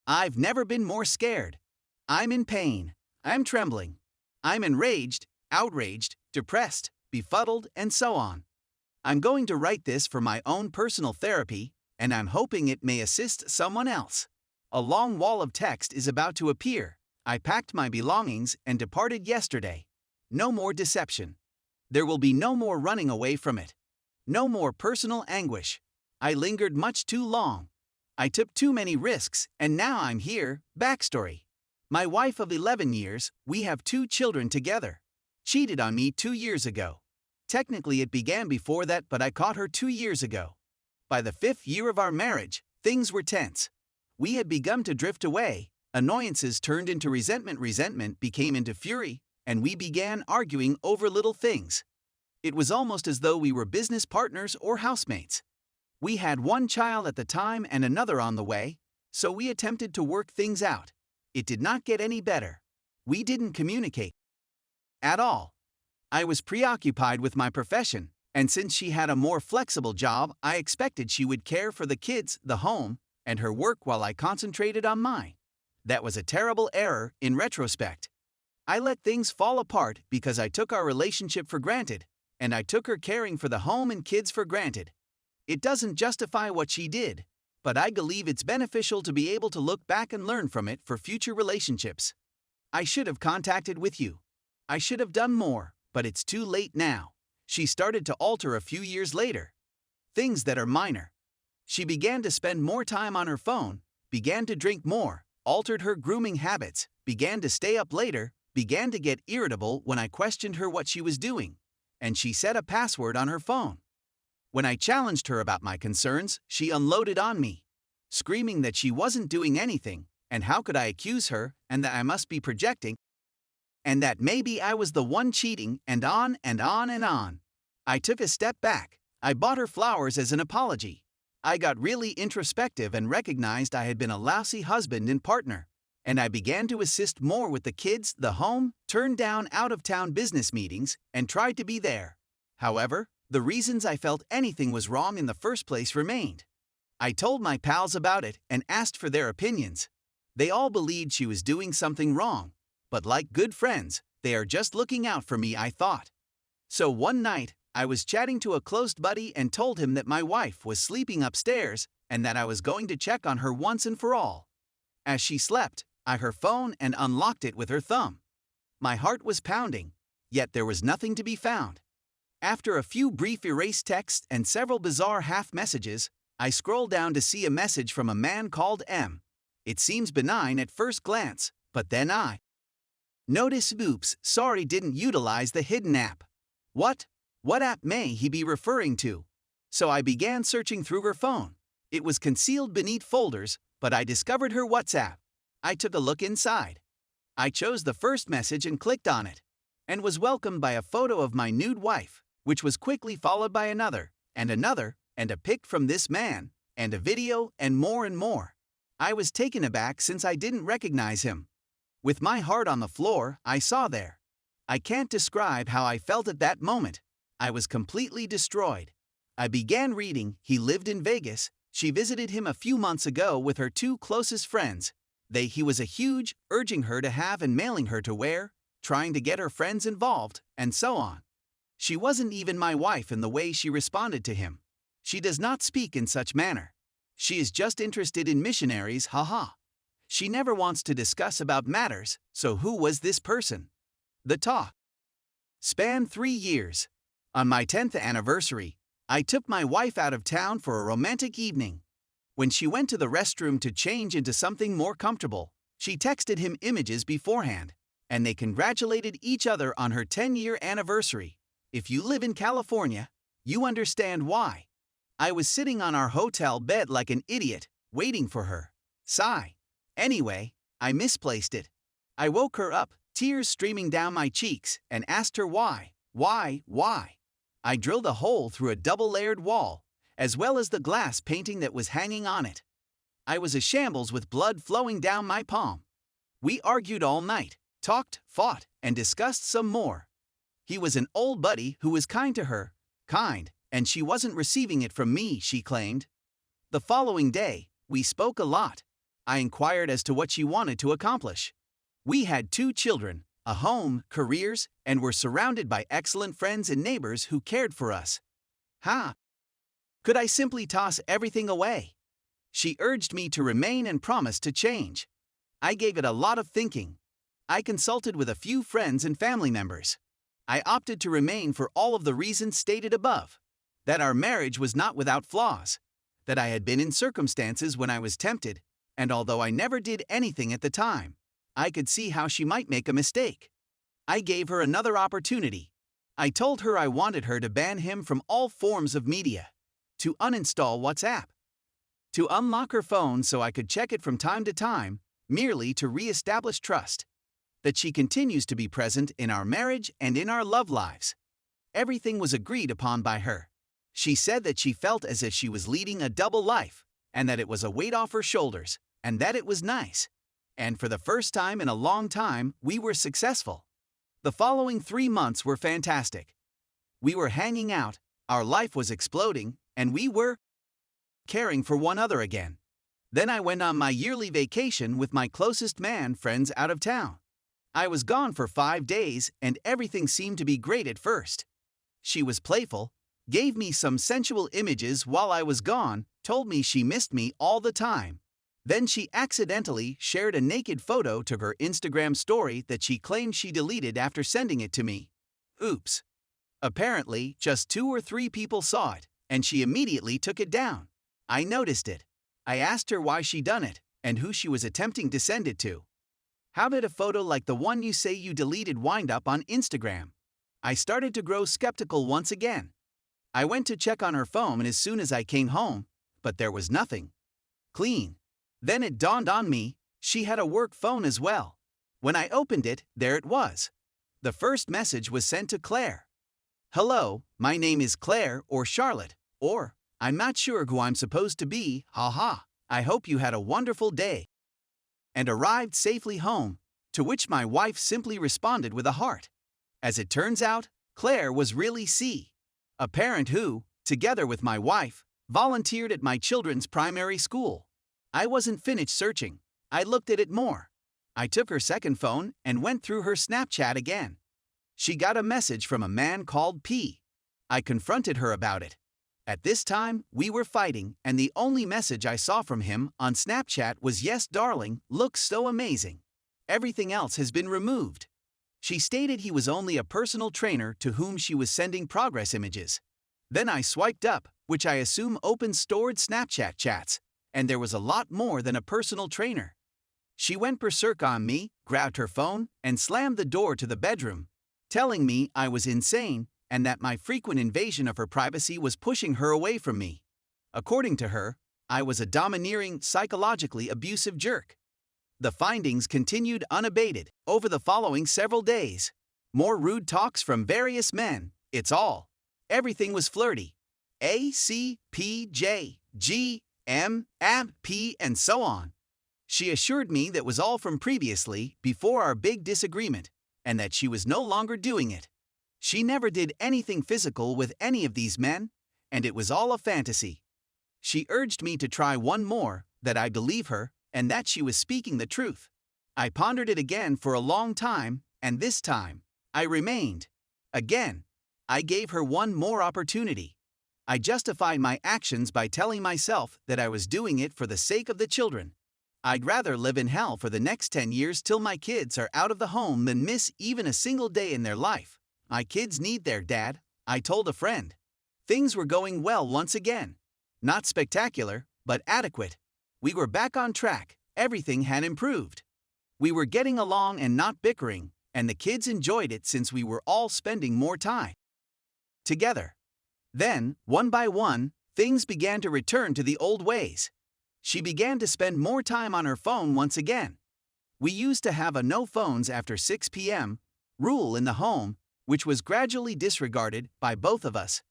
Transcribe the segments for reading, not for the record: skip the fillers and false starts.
I've never been more scared. I'm in pain. I'm trembling. I'm enraged, outraged, depressed, befuddled, and so on. I'm going to write this for my own personal therapy, and I'm hoping it may assist someone else. A long wall of text is about to appear. I packed my belongings and departed yesterday. No more deception. There will be no more running away from it. No more personal anguish. I lingered much too long. I took too many risks, and now I'm here. Backstory. My wife of 11 years, we have 2 children together. Cheated on me 2 years ago. Technically it began before that, but I caught her 2 years ago. By the 5th year of our marriage, things were tense. We had begun to drift away. Annoyances turned into resentment, resentment became into fury, and we began arguing over little things. It was almost as though we were business partners or housemates. We had 1 child at the time and another on the way, so we attempted to work things out. It did not get any better. We didn't communicate at all. I was preoccupied with my profession, and since she had a more flexible job, I expected she would care for the kids, the home, and her work while I concentrated on mine. That was a terrible error in retrospect. I let things fall apart because I took our relationship for granted, and I took her caring for the home and kids for granted. It doesn't justify what she did, but I believe it's beneficial to be able to look back and learn from it for future relationships. I should have contacted with you. I should have done more, but it's too late now. She started to alter a few years later. Things that are minor. She began to spend more time on her phone, began to drink more, altered her grooming habits, began to stay up later, began to get irritable when I questioned her what she was doing, and she set a password on her phone. When I challenged her about my concerns, she unloaded on me, screaming that she wasn't doing anything, and how could I accuse her, and that I must be projecting, and that maybe I was the one cheating, and on and on and on. I took a step back. I bought her flowers as an apology. I got really introspective and recognized I had been a lousy husband and partner, and I began to assist more with the kids, the home, turned down out-of-town business meetings, and tried to be there. However, the reasons I felt anything was wrong in the first place remained. I told my pals about it and asked for their opinions. They all believed she was doing something wrong, but like good friends, they are just looking out for me, I thought. So one night, I was chatting to a close buddy and told him that my wife was sleeping upstairs and that I was going to check on her once and for all. As she slept, I her phone and unlocked it with her thumb. My heart was pounding, yet there was nothing to be found. After a few brief erased texts and several bizarre half messages, I scroll down to see a message from a man called M. It seems benign at first glance, but then I notice, oops, sorry, didn't utilize the hidden app. What app may he be referring to? So I began searching through her phone. It was concealed beneath folders, but I discovered her WhatsApp. I took a look inside. I chose the first message and clicked on it, and was welcomed by a photo of my nude wife, which was quickly followed by another, and a pic from this man, and a video, and more and more. I was taken aback since I didn't recognize him. With my heart on the floor, I saw there. I can't describe how I felt at that moment. I was completely destroyed. I began reading. He lived in Vegas. She visited him a few months ago with her 2 closest friends. He was a huge, urging her to have and mailing her to wear, trying to get her friends involved, and so on. She wasn't even my wife in the way she responded to him. She does not speak in such manner. She is just interested in missionaries, haha. She never wants to discuss about matters, so who was this person? The talk spanned 3 years. On my 10th anniversary, I took my wife out of town for a romantic evening. When she went to the restroom to change into something more comfortable, she texted him images beforehand, and they congratulated each other on her 10-year anniversary. If you live in California, you understand why. I was sitting on our hotel bed like an idiot, waiting for her. Sigh. Anyway, I misplaced it. I woke her up, tears streaming down my cheeks, and asked her why. I drilled a hole through a double-layered wall, as well as the glass painting that was hanging on it. I was a shambles with blood flowing down my palm. We argued all night, talked, fought, and discussed some more. He was an old buddy who was kind to her, and she wasn't receiving it from me, she claimed. The following day, we spoke a lot. I inquired as to what she wanted to accomplish. We had 2 children, a home, careers, and were surrounded by excellent friends and neighbors who cared for us. Could I simply toss everything away? She urged me to remain and promised to change. I gave it a lot of thinking. I consulted with a few friends and family members. I opted to remain for all of the reasons stated above. That our marriage was not without flaws. That I had been in circumstances when I was tempted, and although I never did anything at the time, I could see how she might make a mistake. I gave her another opportunity. I told her I wanted her to ban him from all forms of media, to uninstall WhatsApp, to unlock her phone so I could check it from time to time, merely to re-establish trust. That she continues to be present in our marriage and in our love lives. Everything was agreed upon by her. She said that she felt as if she was leading a double life, and that it was a weight off her shoulders, and that it was nice. And for the first time in a long time, we were successful. The following 3 months were fantastic. We were hanging out, our life was exploding, and we were caring for one another again. Then I went on my yearly vacation with my closest man friends out of town. I was gone for 5 days, and everything seemed to be great at first. She was playful, gave me some sensual images while I was gone, told me she missed me all the time. Then she accidentally shared a naked photo to her Instagram story that she claimed she deleted after sending it to me. Oops. Apparently, just 2 or 3 people saw it, and she immediately took it down. I noticed it. I asked her why she done it, and who she was attempting to send it to. How did a photo like the one you say you deleted wind up on Instagram? I started to grow skeptical once again. I went to check on her phone as soon as I came home, but there was nothing. Clean. Then it dawned on me, she had a work phone as well. When I opened it, there it was. The first message was sent to Claire. Hello, my name is Claire or Charlotte, or, I'm not sure who I'm supposed to be, haha. I hope you had a wonderful day. And arrived safely home, to which my wife simply responded with a heart. As it turns out, Claire was really C, a parent who, together with my wife, volunteered at my children's primary school. I wasn't finished searching. I looked at it more. I took her second phone and went through her Snapchat again. She got a message from a man called P. I confronted her about it. At this time, we were fighting, and the only message I saw from him on Snapchat was "Yes, darling, looks so amazing. Everything else has been removed." She stated he was only a personal trainer to whom she was sending progress images. Then I swiped up, which I assume opened stored Snapchat chats, and there was a lot more than a personal trainer. She went berserk on me, grabbed her phone, and slammed the door to the bedroom, telling me I was insane and that my frequent invasion of her privacy was pushing her away from me. According to her, I was a domineering, psychologically abusive jerk. The findings continued unabated over the following several days. More rude talks from various men, everything was flirty. A, C, P, J, G, M, AB, P, and so on. She assured me that was all from previously, before our big disagreement, and that she was no longer doing it. She never did anything physical with any of these men, and it was all a fantasy. She urged me to try one more, that I believe her, and that she was speaking the truth. I pondered it again for a long time, and this time, I remained. Again, I gave her one more opportunity. I justified my actions by telling myself that I was doing it for the sake of the children. I'd rather live in hell for the next 10 years till my kids are out of the home than miss even a single day in their life. My kids need their dad, I told a friend. Things were going well once again. Not spectacular, but adequate. We were back on track, everything had improved. We were getting along and not bickering, and the kids enjoyed it since we were all spending more time together. Then, one by one, things began to return to the old ways. She began to spend more time on her phone once again. We used to have a no phones after 6 p.m. rule in the home, which was gradually disregarded by both of us.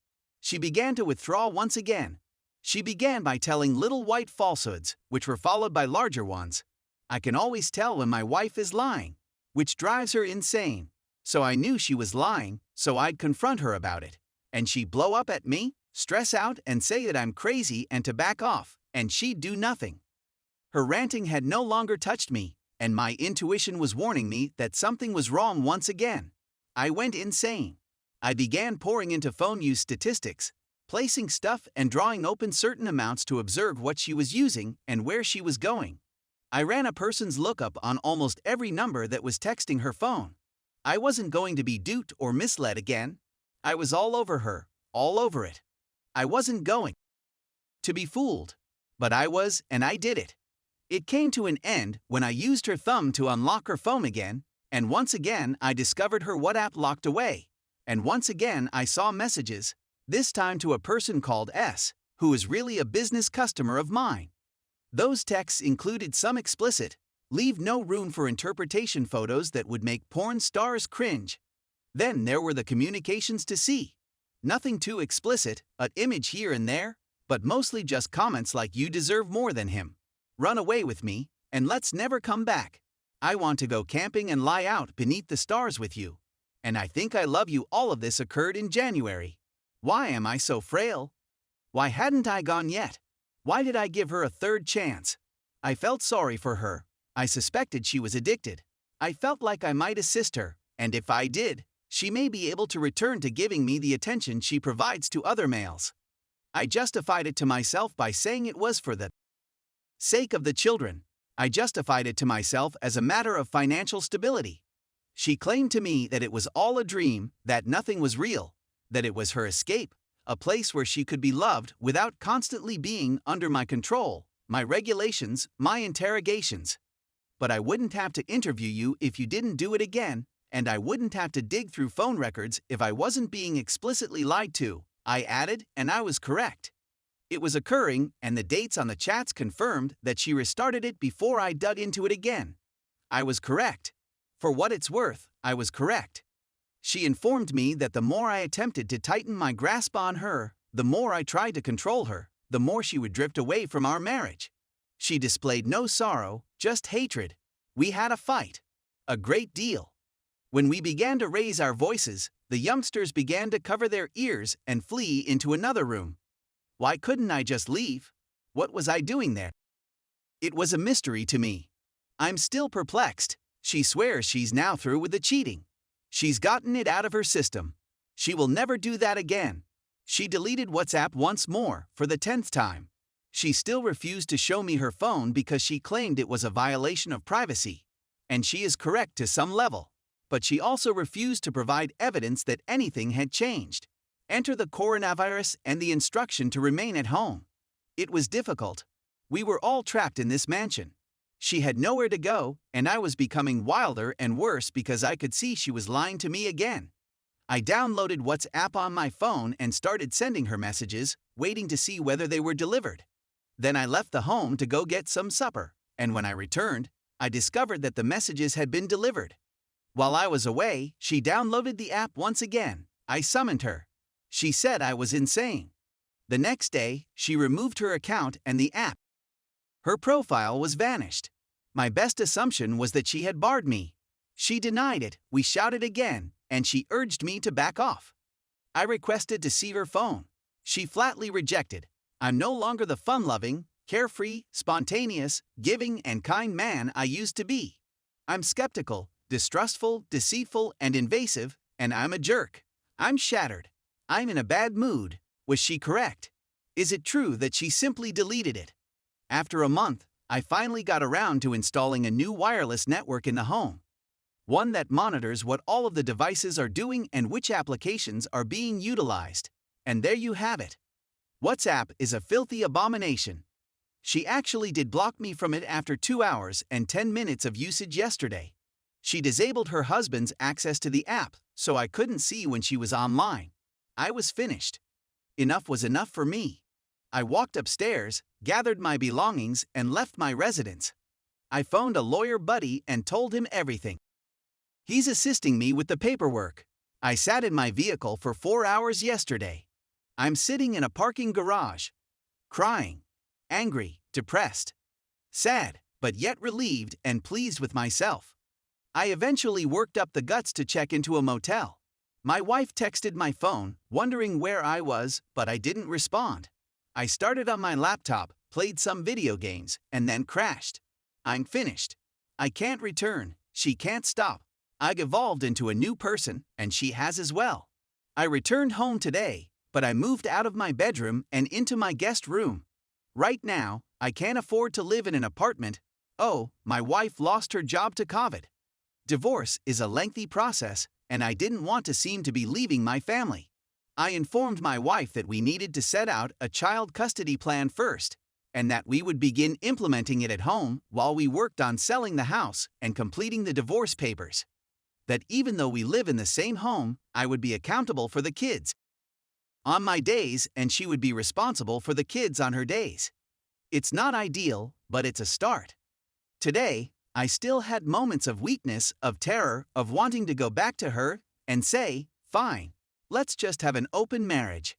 She began to withdraw once again. She began by telling little white falsehoods, which were followed by larger ones. I can always tell when my wife is lying, which drives her insane. So I knew she was lying, so I'd confront her about it. And she'd blow up at me, stress out, and say that I'm crazy and to back off, and she'd do nothing. Her ranting had no longer touched me, and my intuition was warning me that something was wrong once again. I went insane. I began pouring into phone use statistics, placing stuff and drawing open certain amounts to observe what she was using and where she was going. I ran a person's lookup on almost every number that was texting her phone. I wasn't going to be duped or misled again. I was all over her, all over it. I wasn't going to be fooled. But I was, and I did it. It came to an end when I used her thumb to unlock her phone again, and once again I discovered her WhatsApp locked away. And once again I saw messages, this time to a person called S, who is really a business customer of mine. Those texts included some explicit, leave no room for interpretation photos that would make porn stars cringe. Then there were the communications to see. Nothing too explicit, an image here and there, but mostly just comments like you deserve more than him. Run away with me, and let's never come back. I want to go camping and lie out beneath the stars with you. And I think I love you. All of this occurred in January. Why am I so frail? Why hadn't I gone yet? Why did I give her a third chance? I felt sorry for her. I suspected she was addicted. I felt like I might assist her, and if I did, she may be able to return to giving me the attention she provides to other males. I justified it to myself by saying it was for the sake of the children. I justified it to myself as a matter of financial stability. She claimed to me that it was all a dream, that nothing was real, that it was her escape, a place where she could be loved without constantly being under my control, my regulations, my interrogations. But I wouldn't have to interview you if you didn't do it again, and I wouldn't have to dig through phone records if I wasn't being explicitly lied to, I added, and I was correct. It was occurring, and the dates on the chats confirmed that she restarted it before I dug into it again. I was correct. For what it's worth, I was correct. She informed me that the more I attempted to tighten my grasp on her, the more I tried to control her, the more she would drift away from our marriage. She displayed no sorrow, just hatred. We had a fight. A great deal. When we began to raise our voices, the youngsters began to cover their ears and flee into another room. Why couldn't I just leave? What was I doing there? It was a mystery to me. I'm still perplexed. She swears she's now through with the cheating. She's gotten it out of her system. She will never do that again. She deleted WhatsApp once more, for the 10th time. She still refused to show me her phone because she claimed it was a violation of privacy. And she is correct to some level. But she also refused to provide evidence that anything had changed. Enter the coronavirus and the instruction to remain at home. It was difficult. We were all trapped in this mansion. She had nowhere to go, and I was becoming wilder and worse because I could see she was lying to me again. I downloaded WhatsApp on my phone and started sending her messages, waiting to see whether they were delivered. Then I left the home to go get some supper, and when I returned, I discovered that the messages had been delivered. While I was away, she downloaded the app once again. I summoned her. She said I was insane. The next day, she removed her account and the app. Her profile was vanished. My best assumption was that she had barred me. She denied it, we shouted again, and she urged me to back off. I requested to see her phone. She flatly rejected. I'm no longer the fun-loving, carefree, spontaneous, giving, and kind man I used to be. I'm skeptical, distrustful, deceitful, and invasive, and I'm a jerk. I'm shattered. I'm in a bad mood. Was she correct? Is it true that she simply deleted it? After a month, I finally got around to installing a new wireless network in the home. One that monitors what all of the devices are doing and which applications are being utilized. And there you have it. WhatsApp is a filthy abomination. She actually did block me from it after 2 hours and 10 minutes of usage yesterday. She disabled her husband's access to the app, so I couldn't see when she was online. I was finished. Enough was enough for me. I walked upstairs, gathered my belongings, and left my residence. I phoned a lawyer buddy and told him everything. He's assisting me with the paperwork. I sat in my vehicle for 4 hours yesterday. I'm sitting in a parking garage, crying, angry, depressed, sad, but yet relieved and pleased with myself. I eventually worked up the guts to check into a motel. My wife texted my phone, wondering where I was, but I didn't respond. I started on my laptop, played some video games, and then crashed. I'm finished. I can't return, she can't stop. I've evolved into a new person, and she has as well. I returned home today, but I moved out of my bedroom and into my guest room. Right now, I can't afford to live in an apartment. Oh, my wife lost her job to COVID. Divorce is a lengthy process, and I didn't want to seem to be leaving my family. I informed my wife that we needed to set out a child custody plan first, and that we would begin implementing it at home while we worked on selling the house and completing the divorce papers. That even though we live in the same home, I would be accountable for the kids on my days and she would be responsible for the kids on her days. It's not ideal, but it's a start. Today, I still had moments of weakness, of terror, of wanting to go back to her and say, fine, let's just have an open marriage.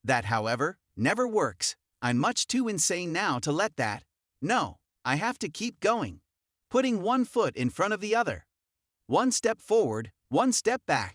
That, however, never works. I'm much too insane now to let that. No, I have to keep going. Putting one foot in front of the other. One step forward, one step back.